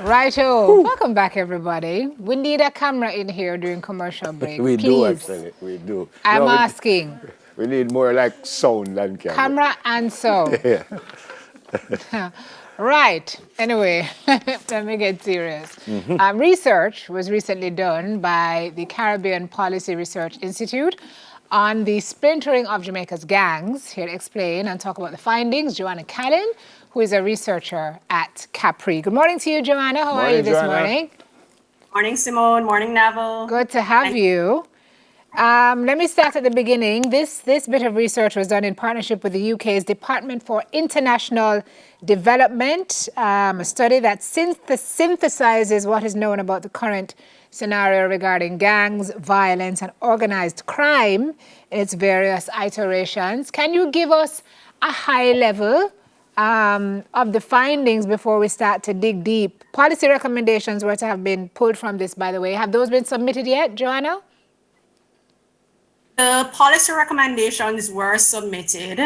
Righto. Welcome back, everybody. We need a camera in here during commercial break. We Please. do, actually. We do. I'm asking. We need more like sound than camera. Camera and sound. Yeah. Right. Anyway, let me get serious. Research was recently done by the Caribbean Policy Research Institute on the splintering of Jamaica's gangs. Here to explain and talk about the findings, Joanna Callan, who is a researcher at Capri. Good morning to you, Joanna. How are you this morning? Morning, Simone. Morning, Neville. Good to have you. Let me start at the beginning. This bit of research was done in partnership with the UK's Department for International Development, a study that synthesizes what is known about the current scenario regarding gangs, violence, and organized crime in its various iterations. Can you give us a high level of the findings before we start to dig deep? Policy recommendations were to have been pulled from this, by the way. Have those been submitted yet, Joanna? The policy recommendations were submitted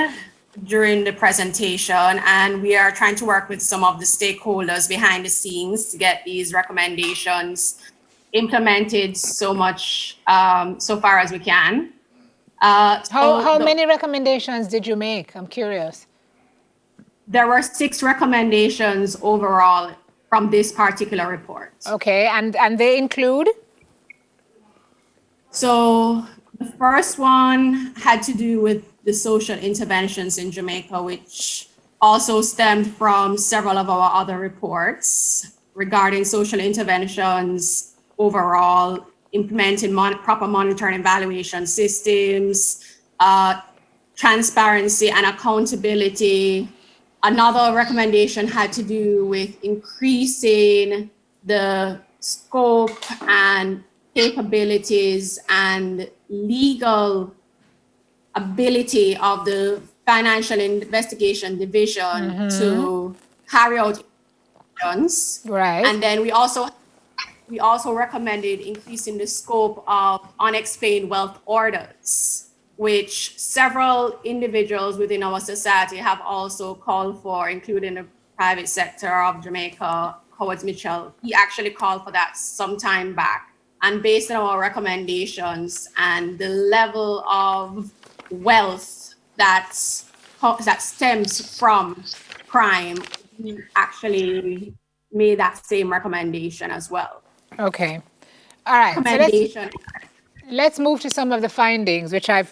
during the presentation, and we are trying to work with some of the stakeholders behind the scenes to get these recommendations implemented so far as we can. How many recommendations did you make? I'm curious. There were 6 recommendations overall from this particular report. Okay, and they include? So the first one had to do with the social interventions in Jamaica, which also stemmed from several of our other reports regarding social interventions overall, implementing proper monitoring and evaluation systems, transparency and accountability. Another recommendation had to do with increasing the scope and capabilities and legal ability of the Financial Investigation Division to carry out investigations. Right. And then we also recommended increasing the scope of unexplained wealth orders, which several individuals within our society have also called for, including the private sector of Jamaica. Howard Mitchell, he actually called for that some time back. And based on our recommendations and the level of wealth that stems from crime, we actually made that same recommendation as well. Okay. All right. So let's move to some of the findings, which I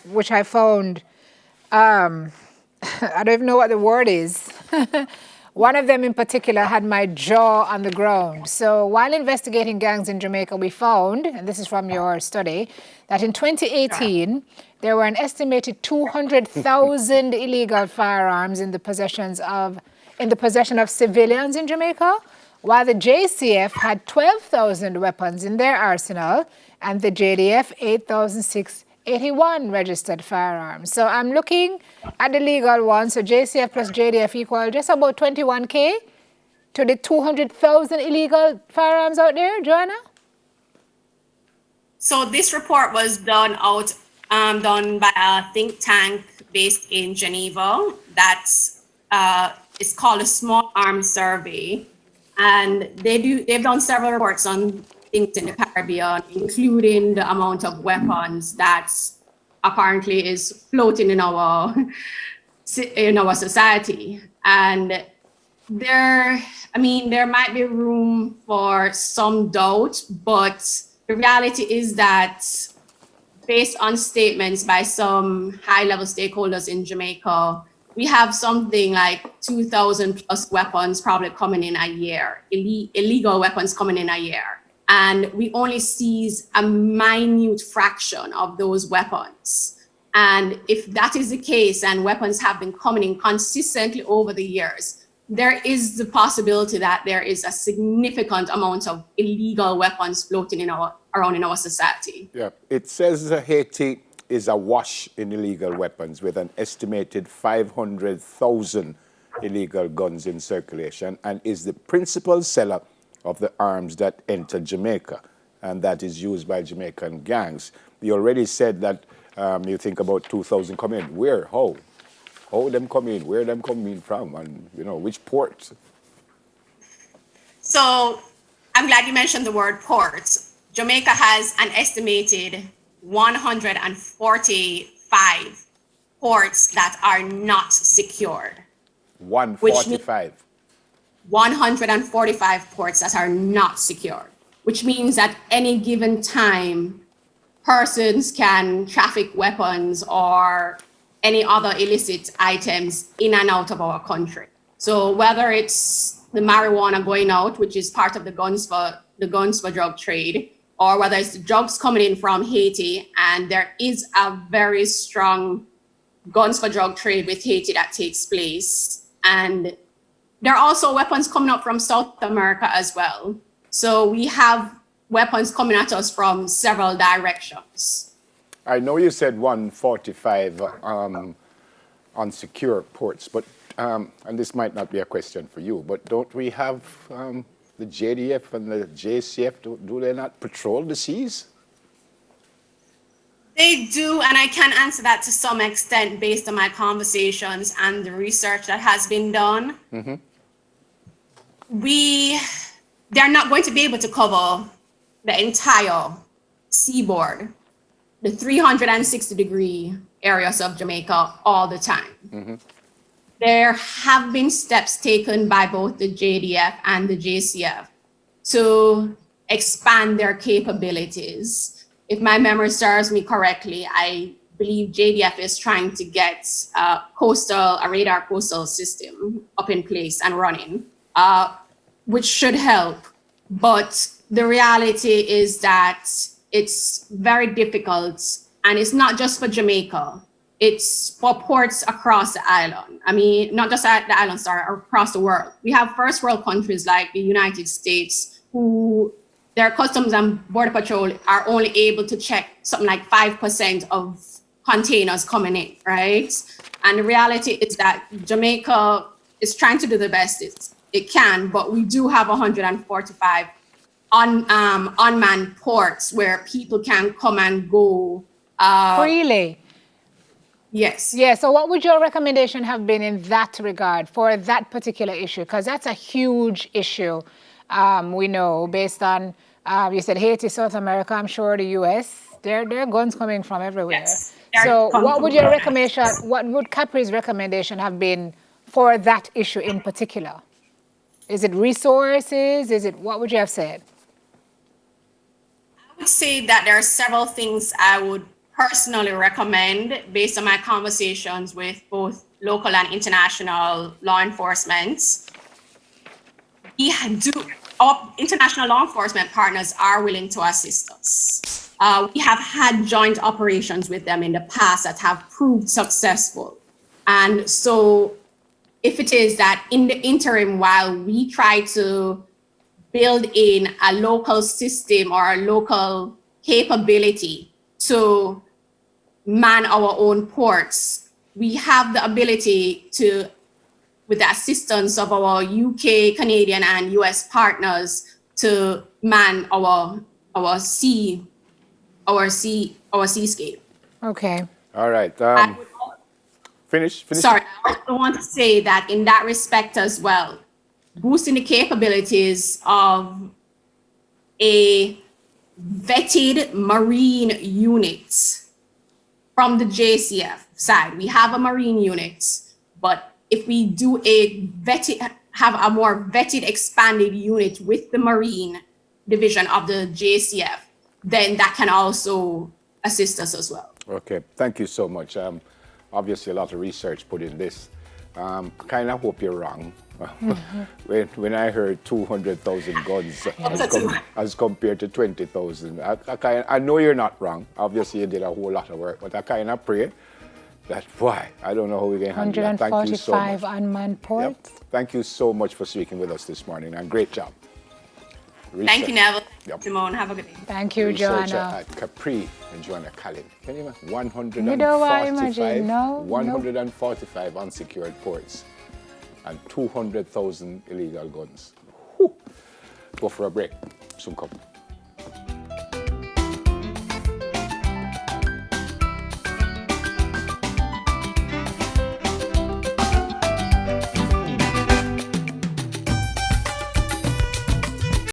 found, I don't even know what the word is. One of them in particular had my jaw on the ground. So while investigating gangs in Jamaica, we found, and this is from your study, that in 2018, there were an estimated 200,000 illegal firearms in the possession of civilians in Jamaica, while the JCF had 12,000 weapons in their arsenal, and the JDF 8,681 registered firearms. So I'm looking at the legal one. So JCF plus JDF equal just about 21K to the 200,000 illegal firearms out there, Joanna? So this report was done by a think tank based in Geneva. It's called a Small Arms Survey, and they've done several reports on things in the Caribbean, including the amount of weapons that apparently is floating in our society. And there might be room for some doubt, but the reality is that based on statements by some high-level stakeholders in Jamaica, we have something like 2,000 plus weapons probably coming in a year, illegal weapons coming in a year. And we only seize a minute fraction of those weapons. And if that is the case, and weapons have been coming in consistently over the years, there is the possibility that there is a significant amount of illegal weapons floating around in our society. Yeah, it says Haiti is awash in illegal weapons with an estimated 500,000 illegal guns in circulation, and is the principal seller of the arms that enter Jamaica and that is used by Jamaican gangs. You already said that you think about 2,000 coming in. Where? How? How them come in? Where them coming from? And which port? So I'm glad you mentioned the word ports. Jamaica has an estimated 145 ports that are not secured. 145. 145 ports that are not secured, which means at any given time, persons can traffic weapons or any other illicit items in and out of our country. So whether it's the marijuana going out, which is part of the guns for drug trade, or whether it's the drugs coming in from Haiti, and there is a very strong guns for drug trade with Haiti that takes place. And there are also weapons coming up from South America as well. So we have weapons coming at us from several directions. I know you said 145 unsecure ports, but and this might not be a question for you, but don't we have the JDF and the JCF? Do they not patrol the seas? They do, and I can answer that to some extent based on my conversations and the research that has been done. Mm-hmm. They're not going to be able to cover the entire seaboard, the 360-degree areas of Jamaica all the time. Mm-hmm. There have been steps taken by both the JDF and the JCF to expand their capabilities. If my memory serves me correctly, I believe JDF is trying to get a radar coastal system up in place and running, which should help. But the reality is that it's very difficult, and it's not just for Jamaica. It's for ports across the island. I mean, not just at the island, across the world. We have first world countries like the United States who their customs and border patrol are only able to check something like 5% of containers coming in, right? And the reality is that Jamaica is trying to do the best it can, but we do have 145 unmanned ports where people can come and go. Freely. Yes. Yeah, so what would your recommendation have been in that regard for that particular issue? Because that's a huge issue, we know, based on, you said Haiti, South America, I'm sure the US, there are guns coming from everywhere. Yes. So what would your recommendation, what would Capri's recommendation have been for that issue in particular? Is it resources? What would you have said? I would say that there are several things I would personally recommend based on my conversations with both local and international law enforcement. Our international law enforcement partners are willing to assist us. We have had joint operations with them in the past that have proved successful. And so if it is that in the interim, while we try to build in a local system or a local capability to man our own ports, we have the ability to, with the assistance of our UK, Canadian, and US partners, to man our seascape. Okay. All right. Finish. Sorry, I also want to say that in that respect as well, boosting the capabilities of a vetted marine unit from the JCF side. We have a marine unit, but if we do have a more vetted, expanded unit with the marine division of the JCF, then that can also assist us as well. Okay, thank you so much. Obviously, a lot of research put in this. Kind of hope you're wrong. When I heard 200,000 guns as compared to 20,000, I know you're not wrong. Obviously, you did a whole lot of work, but I kind of pray that, why? I don't know how we can handle that. Thank you so much. 145 unmanned ports. Yep. Thank you so much for speaking with us this morning, and great job. Thank you, Neville. Yep. Simone, have a good day. Thank you, Researcher Joanna. at Capri and Joanna Collin. Can you imagine? You know what I 145, imagine? No. 145 unsecured ports and 200,000 illegal guns. Whew. Go for a break. Soon come.